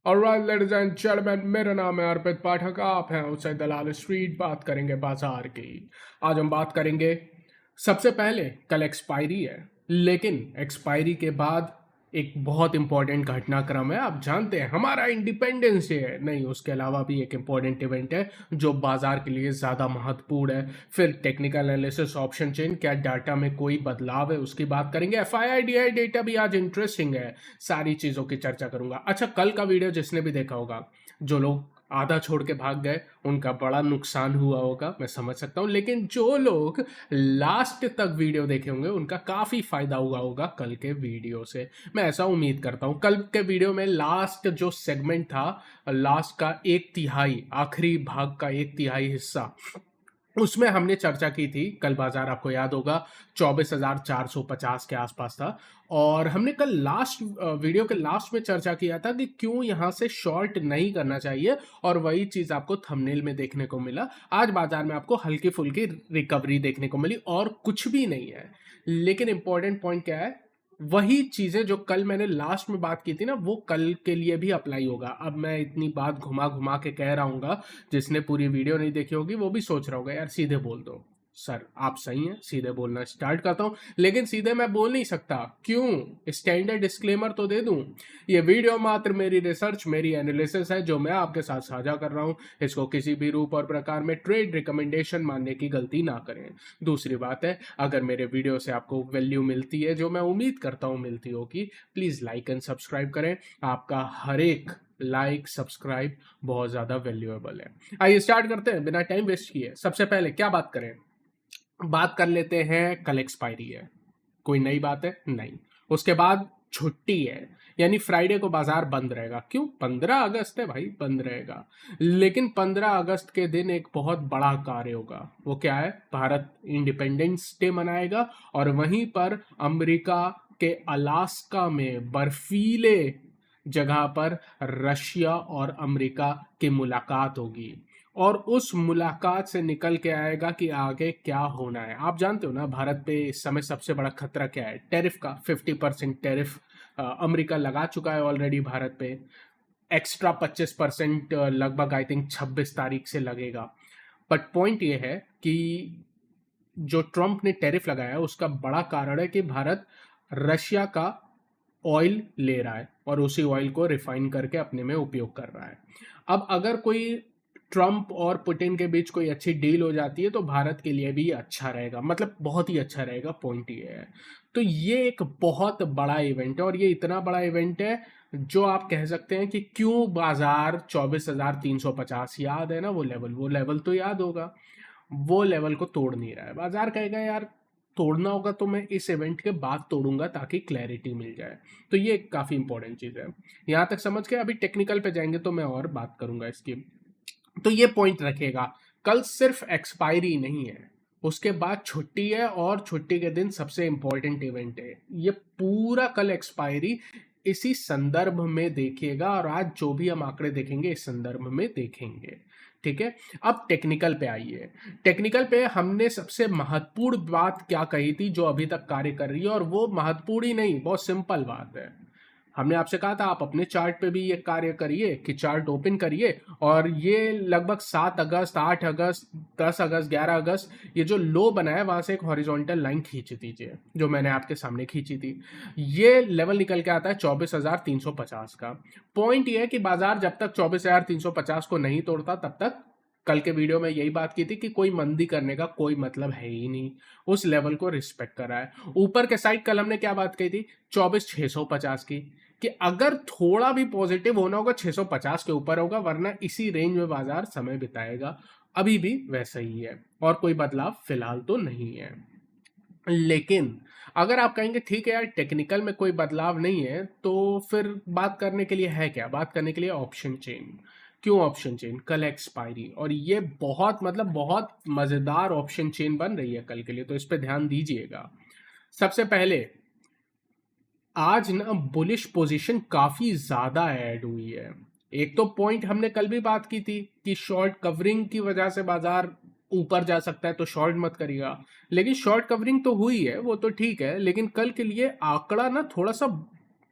Alright ladies and gentleman, मेरा नाम है अर्पित पाठक। आप हैं उससे दलाल स्ट्रीट। बात करेंगे बाजार की। आज हम बात करेंगे, सबसे पहले कल एक्सपायरी है, लेकिन एक्सपायरी के बाद एक बहुत इंपॉर्टेंट घटनाक्रम है। आप जानते हैं हमारा इंडिपेंडेंस डे है, नहीं उसके अलावा भी एक इंपॉर्टेंट इवेंट है जो बाजार के लिए ज़्यादा महत्वपूर्ण है। फिर टेक्निकल एनालिसिस, ऑप्शन चेन, क्या डाटा में कोई बदलाव है उसकी बात करेंगे। FII डेटा भी आज इंटरेस्टिंग है। सारी चीज़ों की चर्चा करूंगा। अच्छा, कल का वीडियो जिसने भी देखा होगा, जो लोग आधा छोड़ के भाग गए उनका बड़ा नुकसान हुआ होगा, मैं समझ सकता हूँ, लेकिन जो लोग लास्ट तक वीडियो देखे होंगे उनका काफ़ी फायदा हुआ होगा कल के वीडियो से। मैं ऐसा उम्मीद करता हूँ। कल के वीडियो में लास्ट जो सेगमेंट था, लास्ट का एक तिहाई, आखिरी भाग का एक तिहाई हिस्सा, उसमें हमने चर्चा की थी। कल बाजार आपको याद होगा 24,450 के आसपास था, और हमने कल लास्ट वीडियो के लास्ट में चर्चा किया था कि क्यों यहां से शॉर्ट नहीं करना चाहिए, और वही चीज आपको थंबनेल में देखने को मिला। आज बाजार में आपको हल्की फुल्की रिकवरी देखने को मिली और कुछ भी नहीं है। लेकिन इंपॉर्टेंट पॉइंट क्या है, वही चीजें जो कल मैंने लास्ट में बात की थी ना, वो कल के लिए भी अप्लाई होगा। अब मैं इतनी बात घुमा घुमा के कह रहा हूँ, जिसने पूरी वीडियो नहीं देखी होगी वो भी सोच रहा होगा यार सीधे बोल दो। सर आप सही हैं, सीधे बोलना स्टार्ट करता हूं, लेकिन सीधे मैं बोल नहीं सकता। क्यों? स्टैंडर्ड डिस्क्लेमर तो दे दूं। ये वीडियो मात्र मेरी रिसर्च, मेरी एनालिसिस है जो मैं आपके साथ साझा कर रहा हूं। इसको किसी भी रूप और प्रकार में ट्रेड रिकमेंडेशन मानने की गलती ना करें। दूसरी बात है, अगर मेरे वीडियो से आपको वैल्यू मिलती है, जो मैं उम्मीद करता हूं मिलती होगी, प्लीज लाइक एंड सब्सक्राइब करें। आपका हर एक लाइक, सब्सक्राइब बहुत ज़्यादा वैल्यूएबल है। आइए स्टार्ट करते हैं बिना टाइम वेस्ट किए। सबसे पहले क्या बात करें? बात कर लेते हैं, कल एक्सपायरी है, कोई नई बात है? नहीं। उसके बाद छुट्टी है, यानी फ्राइडे को बाजार बंद रहेगा। क्यों? 15 अगस्त है भाई, बंद रहेगा। लेकिन 15 अगस्त के दिन एक बहुत बड़ा कार्य होगा। वो क्या है? भारत इंडिपेंडेंस डे मनाएगा, और वहीं पर अमेरिका के अलास्का में बर्फीले जगह पर रशिया और अमेरिका की मुलाकात होगी, और उस मुलाकात से निकल के आएगा कि आगे क्या होना है। आप जानते हो ना, भारत पे इस समय सबसे बड़ा खतरा क्या है? टैरिफ का 50% टैरिफ अमेरिका लगा चुका है ऑलरेडी भारत पे। एक्स्ट्रा 25% लगभग आई थिंक 26 तारीख से लगेगा। बट पॉइंट ये है कि जो ट्रम्प ने टैरिफ लगाया है उसका बड़ा कारण है कि भारत रशिया का ऑयल ले रहा है और उसी ऑयल को रिफाइन करके अपने में उपयोग कर रहा है। अब अगर कोई ट्रम्प और पुतिन के बीच कोई अच्छी डील हो जाती है तो भारत के लिए भी अच्छा रहेगा, मतलब बहुत ही अच्छा रहेगा। पॉइंट ये है। तो ये एक बहुत बड़ा इवेंट है, और ये इतना बड़ा इवेंट है जो आप कह सकते हैं कि क्यों बाजार 24,350, याद है ना वो लेवल तो याद होगा। वो लेवल को तोड़ नहीं रहा है। बाजार कहेगा यार तोड़ना होगा तो मैं इस इवेंट के बाद तोड़ूंगा ताकि क्लैरिटी मिल जाए। तो ये काफ़ी इंपॉर्टेंट चीज़ है। यहाँ तक समझ के अभी टेक्निकल पे जाएंगे तो मैं और बात करूंगा इसकी। तो ये पॉइंट रखेगा, कल सिर्फ एक्सपायरी नहीं है, उसके बाद छुट्टी है, और छुट्टी के दिन सबसे इंपॉर्टेंट इवेंट है। ये पूरा कल एक्सपायरी इसी संदर्भ में देखिएगा, और आज जो भी हम आंकड़े देखेंगे इस संदर्भ में देखेंगे। ठीक है, अब टेक्निकल पे आइए। टेक्निकल पे हमने सबसे महत्वपूर्ण बात क्या कही थी जो अभी तक कार्य कर रही है, और वो महत्वपूर्ण ही नहीं, बहुत सिंपल बात है। हमने आपसे कहा था आप अपने चार्ट पे भी ये कार्य करिए कि चार्ट ओपन करिए, और ये लगभग 7 अगस्त, 8 अगस्त, 10 अगस्त, 11 अगस्त, ये जो लो बना है वहां से एक हॉरिजॉन्टल लाइन खींच दीजिए, जो मैंने आपके सामने खींची थी। ये लेवल निकल के आता है 24,350 का। पॉइंट ये है कि बाजार जब तक 24,350 को नहीं तोड़ता तब तक, कल के वीडियो में यही बात की थी कि कोई मंदी करने का कोई मतलब है ही नहीं। उस लेवल को रिस्पेक्ट करा है। ऊपर के साइड कल हमने क्या बात कही थी? 24,650 की, कि अगर थोड़ा भी पॉजिटिव होना होगा 650 के ऊपर होगा, वरना इसी रेंज में बाजार समय बिताएगा। अभी भी वैसा ही है, और कोई बदलाव फिलहाल तो नहीं है। लेकिन अगर आप कहेंगे ठीक है यार टेक्निकल में कोई बदलाव नहीं है, तो फिर बात करने के लिए है क्या? बात करने के लिए ऑप्शन चेन। क्यों ऑप्शन चेन? कल एक्सपायरी, और ये बहुत मतलब बहुत मजेदार ऑप्शन चेन बन रही है कल के लिए, तो इस पे ध्यान दीजिएगा। सबसे पहले आज ना बुलिश पोजीशन काफी ज्यादा ऐड हुई है। एक तो पॉइंट हमने कल भी बात की थी कि शॉर्ट कवरिंग की वजह से बाजार ऊपर जा सकता है, तो शॉर्ट मत करिएगा। लेकिन शॉर्ट कवरिंग तो हुई है, वो तो ठीक है, लेकिन कल के लिए आंकड़ा ना थोड़ा सा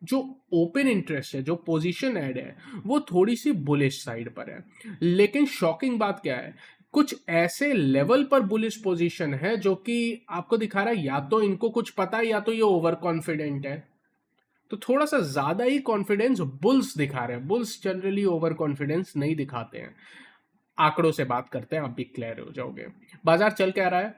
जो ओपन इंटरेस्ट है, जो पोजीशन ऐड है, वो थोड़ी सी बुलिश साइड पर है। लेकिन शॉकिंग बात क्या है, कुछ ऐसे लेवल पर बुलिश पोजीशन है जो कि आपको दिखा रहा है या तो इनको कुछ पता है या तो ये ओवर कॉन्फिडेंट है। तो थोड़ा सा ज्यादा ही कॉन्फिडेंस बुल्स दिखा रहे हैं। बुल्स जनरली ओवर कॉन्फिडेंस नहीं दिखाते हैं। आंकड़ों से बात करते हैं, आप भी क्लियर हो जाओगे। बाजार चल क्या रहा है,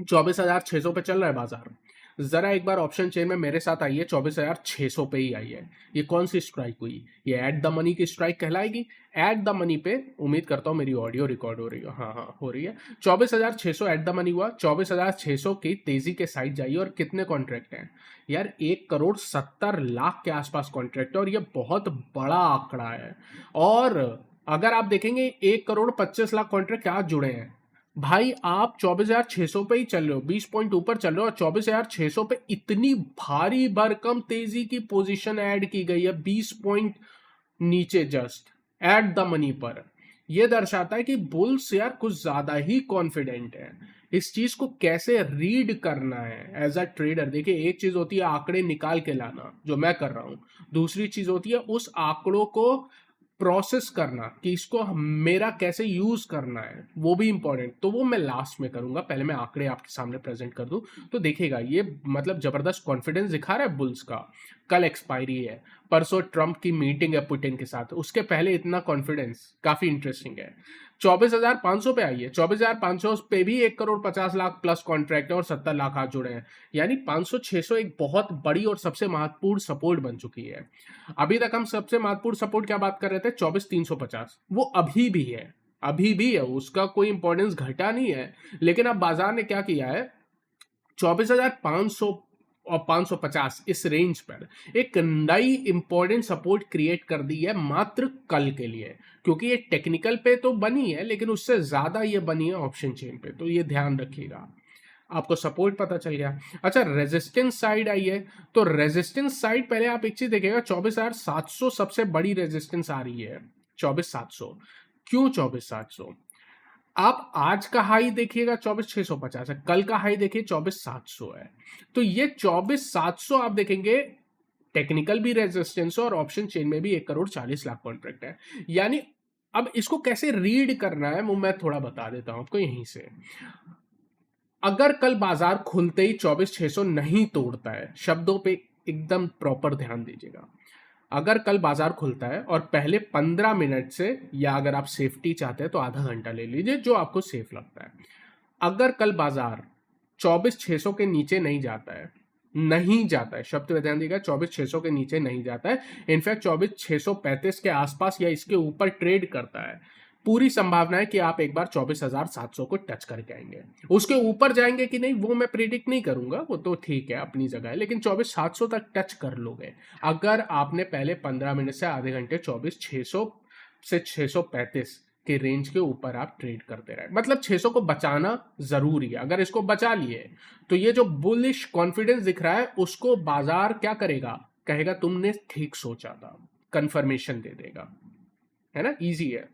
24,600 पे चल रहा है बाजार। जरा एक बार ऑप्शन चेन में मेरे साथ आइए, 24,600 पे ही आई है। ये कौन सी स्ट्राइक हुई, ये एट द मनी की स्ट्राइक कहलाएगी। एट द मनी पे उम्मीद करता हूं मेरी ऑडियो रिकॉर्ड हो रही है, हाँ हाँ हो रही है। 24,600 एट द मनी हुआ। 24,600 की तेजी के साइड जाइए और कितने कॉन्ट्रैक्ट हैं यार, 1,70,00,000 के आसपास कॉन्ट्रैक्ट है और ये बहुत बड़ा आंकड़ा है। और अगर आप देखेंगे 1,25,00,000 कॉन्ट्रैक्ट आज जुड़े हैं। भाई आप 24,600 पे ही चल रहे हो, 20 पॉइंट ऊपर चल रहे हो और 24,600 पे इतनी भारी भरकम तेजी की पोजीशन ऐड की गई है, 20 पॉइंट नीचे जस्ट एट द मनी पर। यह दर्शाता है कि बुल्स यार कुछ ज्यादा ही कॉन्फिडेंट है। इस चीज को कैसे रीड करना है एज अ ट्रेडर, देखिए एक चीज होती है आंकड़े निकाल के लाना जो मैं कर रहा हूं, दूसरी चीज होती है उस आंकड़ों को प्रोसेस करना कि इसको मेरा कैसे यूज करना है, वो भी इंपॉर्टेंट। तो वो मैं लास्ट में करूंगा, पहले मैं आंकड़े आपके सामने प्रेजेंट कर दूं। तो देखिएगा ये मतलब जबरदस्त कॉन्फिडेंस दिखा रहा है बुल्स का। कल एक्सपायरी है, परसों ट्रंप की मीटिंग है पुतिन के साथ, उसके पहले इतना कॉन्फिडेंस काफी इंटरेस्टिंग है। 24,500 पे आई है, 24,500 पे भी 1,50,00,000 प्लस कॉन्ट्रैक्ट है और 70 लाख हाथ जुड़े हैं। यानी 500-600 एक बहुत बड़ी और सबसे महत्वपूर्ण सपोर्ट बन चुकी है। अभी तक हम सबसे महत्वपूर्ण सपोर्ट क्या बात कर रहे थे, 24,350, वो अभी भी है, अभी भी है, उसका कोई इंपॉर्टेंस घटा नहीं है। लेकिन अब बाजार ने क्या किया है, 24,500 और 550 इस रेंज पर एक नई इंपॉर्टेंट सपोर्ट क्रिएट कर दी है मात्र कल के लिए। क्योंकि ये टेक्निकल पे तो बनी है लेकिन उससे ज्यादा ये बनी है ऑप्शन चेन पे, तो ये ध्यान रखिएगा। आपको सपोर्ट पता चल गया। अच्छा रेजिस्टेंस साइड आई है, तो रेजिस्टेंस साइड पहले आप एक चीज देखिएगा, 24,700 सबसे बड़ी रेजिस्टेंस आ रही है। 24,700 क्यों 24,700? आप आज का हाई देखिएगा 24,650 है, कल का हाई देखिए 24,700 है। तो ये 24,700 आप देखेंगे टेक्निकल भी रेजिस्टेंस और ऑप्शन चेन में भी 1,40,00,000 कॉन्ट्रैक्ट है। यानी अब इसको कैसे रीड करना है वो मैं थोड़ा बता देता हूं आपको यहीं से। अगर कल बाजार खुलते ही 24,600 नहीं तोड़ता है, शब्दों पे एकदम प्रॉपर ध्यान दीजिएगा। अगर कल बाजार खुलता है और पहले 15 मिनट से, या अगर आप सेफ्टी चाहते हैं तो आधा घंटा ले लीजिए जो आपको सेफ लगता है, अगर कल बाजार 24,600 के नीचे नहीं जाता है, नहीं जाता है, शब्द पे ध्यान दीजिएगा, 24,600 के नीचे नहीं जाता है, इनफैक्ट 24,635 के आसपास या इसके ऊपर ट्रेड करता है, पूरी संभावना है कि आप एक बार 24,700 को टच करके आएंगे। उसके ऊपर जाएंगे कि नहीं वो मैं प्रिडिक्ट नहीं करूंगा, वो तो ठीक है अपनी जगह है, लेकिन 24,700 तक टच कर लोगे अगर आपने पहले 15 मिनट से आधे घंटे 24,600 से 635 के रेंज के ऊपर आप ट्रेड करते रहे। मतलब 600 को बचाना जरूरी है। अगर इसको बचा लिए तो ये जो बुलिश कॉन्फिडेंस दिख रहा है उसको बाजार क्या करेगा, कहेगा तुमने ठीक सोचा था, कंफर्मेशन दे देगा, है ना, इजी है।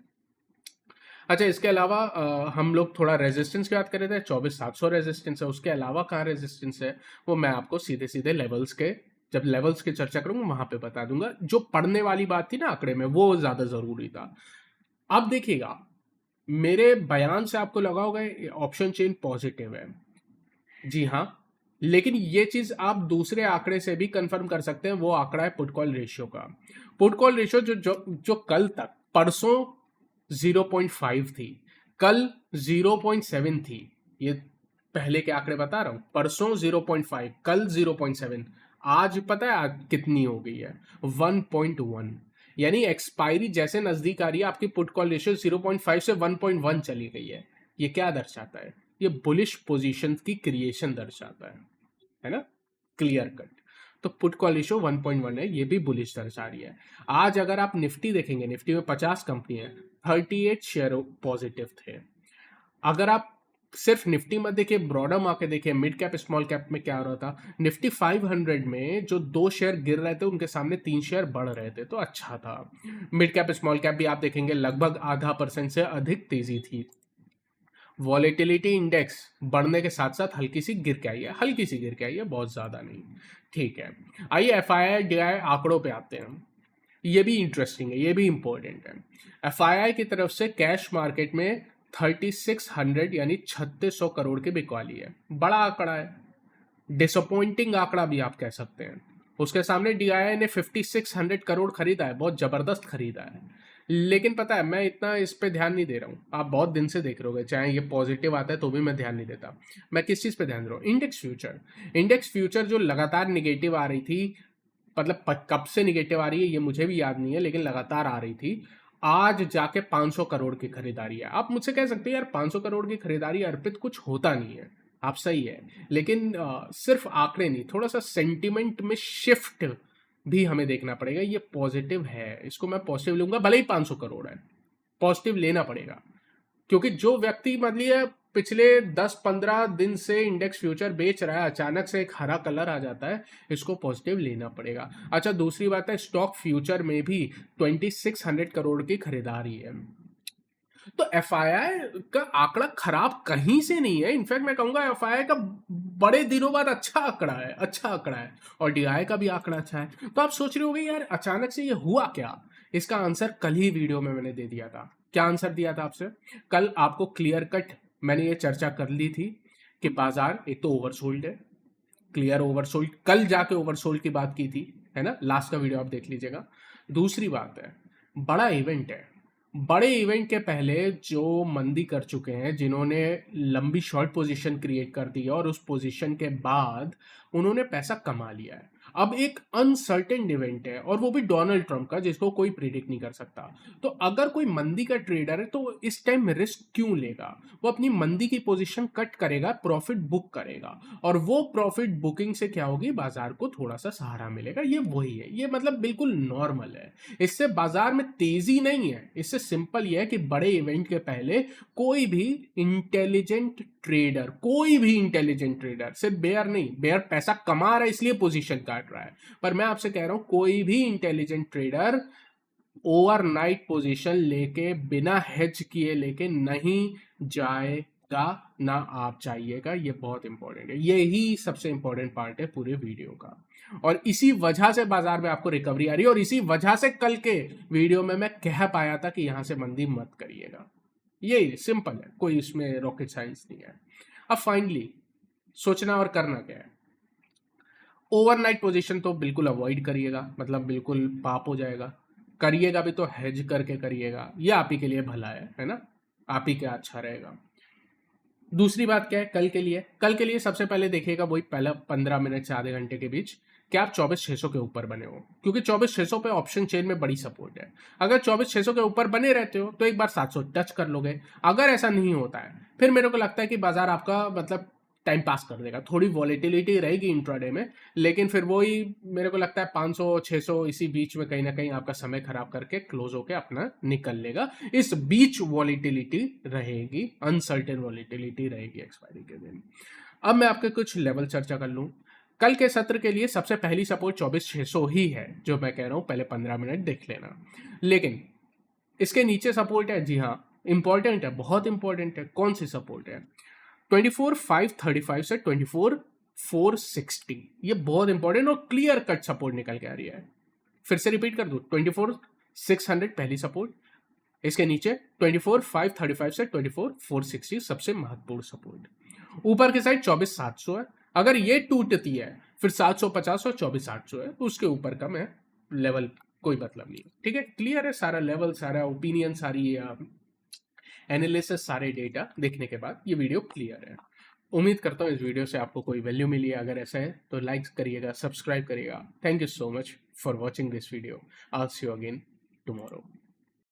अच्छा इसके अलावा हम लोग थोड़ा रेजिस्टेंस की बात कर रहे थे, 24,700 रेजिस्टेंस है, उसके अलावा कहाँ रेजिस्टेंस है वो मैं आपको सीधे सीधे लेवल्स के, जब लेवल्स की चर्चा करूंगा वहां पे बता दूंगा। जो पढ़ने वाली बात थी ना आंकड़े में वो ज्यादा जरूरी था। अब देखिएगा मेरे बयान से आपको लगा होगा ऑप्शन चेन पॉजिटिव है, जी हाँ, लेकिन ये चीज आप दूसरे आंकड़े से भी कंफर्म कर सकते हैं, वो आंकड़ा है पुट कॉल रेशियो का। पुट कॉल रेशियो जो जो जो कल तक, परसों 0.5 थी, कल 0.7 थी, ये पहले के आंकड़े बता रहा हूं, परसों 0.5, कल 0.7, आज पता है आज कितनी हो गई है, 1.1। यानी एक्सपायरी जैसे नजदीक आ रही है आपकी पुट कॉल रेशियो 0.5 से 1.1 चली गई है। ये क्या दर्शाता है, ये बुलिश पोजीशन की क्रिएशन दर्शाता है ना, क्लियर कट। तो पुट कॉल रेशियो 1.1 है, ये भी बुलिश दर्शा रही है। आज अगर आप निफ्टी देखेंगे, निफ्टी में 50 कंपनी है, 38 शेयर पॉजिटिव थे। अगर आप सिर्फ निफ्टी में देखिए, ब्रॉडर मार्केट देखिए, मिड कैप स्मॉल कैप में क्या हो रहा था, निफ्टी 500 में जो 2 शेयर गिर रहे थे उनके सामने 3 शेयर बढ़ रहे थे, तो अच्छा था। मिड कैप स्मॉल कैप भी आप देखेंगे लगभग 0.5% से अधिक तेजी थी। वॉलेटिलिटी इंडेक्स बढ़ने के साथ साथ हल्की सी गिर के आई है, हल्की सी गिर के आई है, बहुत ज़्यादा नहीं। ठीक है, आइए FII DI आंकड़ों पे आते हैं। ये भी इंटरेस्टिंग है, ये भी इंपॉर्टेंट है। FII की तरफ से कैश मार्केट में 3600 यानी 3600 करोड़ की बिकवाली है। बड़ा आंकड़ा है, डिसअपॉइंटिंग आंकड़ा भी आप कह सकते हैं। उसके सामने DII ने 5600 करोड़ खरीदा है, बहुत जबरदस्त खरीदा है। लेकिन पता है, मैं इतना इस पे ध्यान नहीं दे रहा हूँ। आप बहुत दिन से देख रहे होगे, चाहे ये पॉजिटिव आता है तो भी मैं ध्यान नहीं देता। मैं किस चीज़ पे ध्यान दे रहा हूँ? इंडेक्स फ्यूचर जो लगातार निगेटिव आ रही थी, मतलब कब से निगेटिव आ रही है ये मुझे भी याद नहीं है, लेकिन लगातार आ रही थी। आज जाके 500 करोड़ की खरीदारी है। आप मुझसे कह सकते हैं यार 500 करोड़ की खरीदारी अर्पित कुछ होता नहीं है। आप सही है, लेकिन सिर्फ आंकड़े नहीं, थोड़ा सा सेंटिमेंट में शिफ्ट भी हमें देखना पड़ेगा। ये पॉजिटिव है, इसको मैं पॉजिटिव लूंगा, भले ही 500 करोड़ है, पॉजिटिव लेना पड़ेगा। क्योंकि जो व्यक्ति मतलब पिछले 10-15 दिन से इंडेक्स फ्यूचर बेच रहा है, अचानक से एक हरा कलर आ जाता है, इसको पॉजिटिव लेना पड़ेगा। अच्छा, दूसरी बात है, स्टॉक फ्यूचर में भी 2600 करोड़ की खरीदारी है। तो FII का आंकड़ा खराब कहीं से नहीं है। इनफैक्ट मैं कहूंगा FII का बड़े दिनों बाद अच्छा आंकड़ा है, अच्छा आंकड़ा है। और DI का भी आंकड़ा अच्छा है। तो आप सोच रहे होंगे यार अचानक से ये हुआ क्या? इसका आंसर कल ही वीडियो में मैंने दे दिया था। क्या आंसर दिया था आपसे? कल आपको क्लियर कट मैंने ये चर्चा कर ली थी कि बाजार एक तो ओवरसोल्ड है, क्लियर ओवरसोल्ड, कल जाके ओवरसोल्ड की बात की थी, है ना? लास्ट का वीडियो आप देख लीजिएगा। दूसरी बात है, बड़ा इवेंट है। बड़े इवेंट के पहले जो मंदी कर चुके हैं, जिन्होंने लंबी शॉर्ट पोजीशन क्रिएट कर दी है और उस पोजीशन के बाद उन्होंने पैसा कमा लिया है। अब एक अनसर्टेन इवेंट है और वो भी डोनाल्ड ट्रंप का, जिसको कोई प्रिडिक्ट नहीं कर सकता। तो अगर कोई मंदी का ट्रेडर है तो इस टाइम रिस्क क्यों लेगा? वो अपनी मंदी की पोजीशन कट करेगा, प्रॉफिट बुक करेगा, और वो प्रॉफिट बुकिंग से क्या होगी, बाजार को थोड़ा सा सहारा मिलेगा। ये वही है, ये मतलब बिल्कुल नॉर्मल है। इससे बाजार में तेजी नहीं है, इससे सिंपल ये है कि बड़े इवेंट के पहले कोई भी इंटेलिजेंट ट्रेडर, कोई भी इंटेलिजेंट ट्रेडर, सिर्फ बेयर नहीं, बेयर पैसा कमा रहा है इसलिए पोजीशन काट रहा है, पर मैं आपसे कह रहा हूं कोई भी इंटेलिजेंट ट्रेडर ओवरनाइट पोजीशन लेके बिना हेज किए लेके नहीं जाएगा, ना आप चाहिएगा। ये बहुत इंपॉर्टेंट है, यही सबसे इंपॉर्टेंट पार्ट है पूरे वीडियो का। और इसी वजह से बाजार में आपको रिकवरी आ रही है, और इसी वजह से कल के वीडियो में मैं कह पाया था कि यहां से मंदी मत करिएगा। ये सिंपल है, कोई इसमें रॉकेट साइंस नहीं है। अब फाइनली सोचना और करना क्या है? ओवरनाइट पोजीशन तो बिल्कुल अवॉइड करिएगा, मतलब बिल्कुल पाप हो जाएगा। करिएगा भी तो हेज करके करिएगा, ये आप ही के लिए भला है ना? आप ही क्या अच्छा रहेगा। दूसरी बात क्या है कल के लिए सबसे पहले देखिएगा वही पहला 15 मिनट से आधे घंटे के बीच कि आप 24,600 के ऊपर बने हो, क्योंकि 24,600 पे ऑप्शन चेन में बड़ी सपोर्ट है। अगर 24,600 के ऊपर बने रहते हो तो एक बार 700 टच कर लोगे। अगर ऐसा नहीं होता है, फिर मेरे को लगता है कि बाजार आपका मतलब टाइम पास कर देगा, थोड़ी वॉलेटिलिटी रहेगी इंट्राडे में, लेकिन फिर वही मेरे को लगता है 500-600 इसी बीच में कहीं ना कहीं आपका समय खराब करके क्लोज होके अपना निकल लेगा। इस बीच वॉलेटिलिटी रहेगी, अनसर्टेन वॉलेटिलिटी रहेगी एक्सपायरी के दिन। अब मैं आपके कुछ लेवल चर्चा कर लूं। कल के सत्र के लिए सबसे पहली सपोर्ट 24,600 ही है, जो मैं कह रहा हूं पहले 15 मिनट देख लेना। लेकिन इसके नीचे सपोर्ट है, जी हाँ, इंपॉर्टेंट है, बहुत इंपॉर्टेंट है। कौन सी सपोर्ट है? 24,535 से 24,460, ये बहुत इंपॉर्टेंट और क्लियर कट सपोर्ट निकल के आ रही है। फिर से रिपीट कर दूं, 24,600 पहली सपोर्ट, इसके नीचे 24,535 से 24,460 सबसे महत्वपूर्ण सपोर्ट। ऊपर की साइड 24,700 है, अगर ये टूटती है फिर 750 और 24,800 है, उसके ऊपर का मैं लेवल कोई मतलब नहीं। ठीक है, क्लियर है सारा लेवल, सारा ओपिनियन, सारी एनालिसिस, सारे डेटा देखने के बाद ये वीडियो क्लियर है। उम्मीद करता हूँ इस वीडियो से आपको कोई वैल्यू मिली है। अगर ऐसा है तो लाइक करिएगा, सब्सक्राइब करिएगा। Thank you so much for watching this video. I will see you again tomorrow.